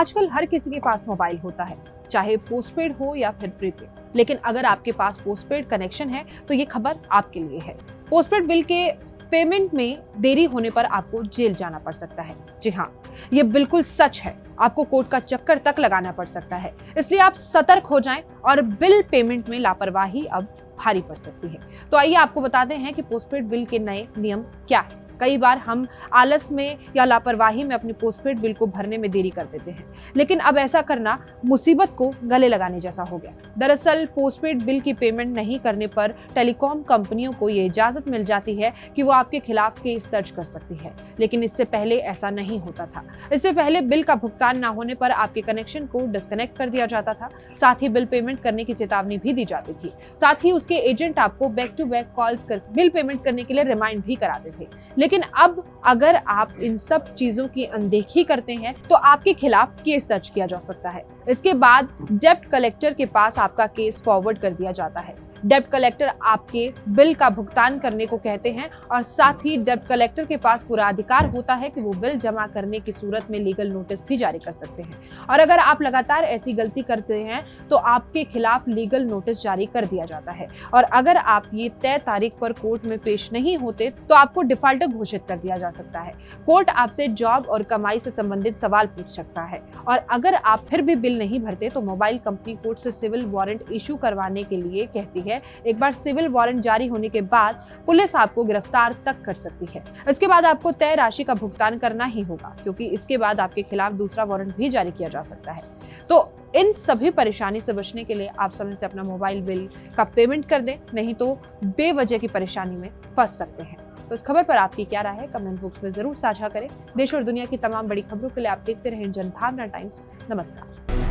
आजकल हर किसी के पास मोबाइल होता है, चाहे पोस्टपेड हो या फिर प्रीपेड। लेकिन अगर आपके पास पोस्टपेड कनेक्शन है तो ये खबर आपके लिए है। पोस्टपेड बिल के पेमेंट में देरी होने पर आपको जेल जाना पड़ सकता है। जी हाँ, ये बिल्कुल सच है। आपको कोर्ट का चक्कर तक लगाना पड़ सकता है। इसलिए आप सतर्क हो जाएं और बिल पेमेंट में लापरवाही अब भारी पड़ सकती है। तो आइए आपको बताते हैं कि पोस्टपेड बिल के नए नियम क्या है। कई बार हम आलस में या लापरवाही में अपने पोस्टपेड बिल को भरने में देरी कर देते हैं, लेकिन अब ऐसा करना मुसीबत को गले लगाने जैसा हो गया। दरअसल पोस्टपेड बिल की पेमेंट नहीं करने पर टेलीकॉम कंपनियों को ये इजाजत मिल जाती है कि वो आपके खिलाफ केस दर्ज कर सकती है, लेकिन इससे पहले ऐसा नहीं होता था। इससे पहले बिल का भुगतान न होने पर आपके कनेक्शन को डिस्कनेक्ट कर दिया जाता था। साथ ही बिल पेमेंट करने की चेतावनी भी दी जाती थी। साथ ही उसके एजेंट आपको बैक टू बैक कॉल्स कर बिल पेमेंट करने के लिए रिमाइंड भी कराते थे। लेकिन अब अगर आप इन सब चीजों की अनदेखी करते हैं तो आपके खिलाफ केस दर्ज किया जा सकता है। इसके बाद डेब्ट कलेक्टर के पास आपका केस फॉरवर्ड कर दिया जाता है। डेब्ट कलेक्टर आपके बिल का भुगतान करने को कहते हैं और साथ ही डेब्ट कलेक्टर के पास पूरा अधिकार होता है कि वो बिल जमा करने की सूरत में लीगल नोटिस भी जारी कर सकते हैं। और अगर आप लगातार ऐसी गलती करते हैं तो आपके खिलाफ लीगल नोटिस जारी कर दिया जाता है। और अगर आप ये तय तारीख पर कोर्ट में पेश नहीं होते तो आपको डिफॉल्टर घोषित कर दिया जा सकता है। कोर्ट आपसे जॉब और कमाई से संबंधित सवाल पूछ सकता है। और अगर आप फिर भी बिल नहीं भरते तो मोबाइल कंपनी कोर्ट से सिविल वारंट इशू करवाने के लिए कहती है। एक बार सिविल वारंट जारी होने के बाद पुलिस आपको गिरफ्तार तक कर सकती है। इसके बाद आपको तय राशि का भुगतान करना ही होगा, क्योंकि इसके बाद आपके खिलाफ दूसरा वारंट भी जारी किया जा सकता है। तो इन सभी परेशानी से बचने के लिए आप समय से अपना मोबाइल बिल का पेमेंट कर दें, नहीं तो बेवजह की परेशानी में फंस सकते हैं। तो इस खबर पर आपकी क्या राय है, कमेंट बॉक्स में जरूर साझा करें। देश और दुनिया की तमाम बड़ी खबरों के लिए आप देखते रहें जनभावना टाइम्स। नमस्कार।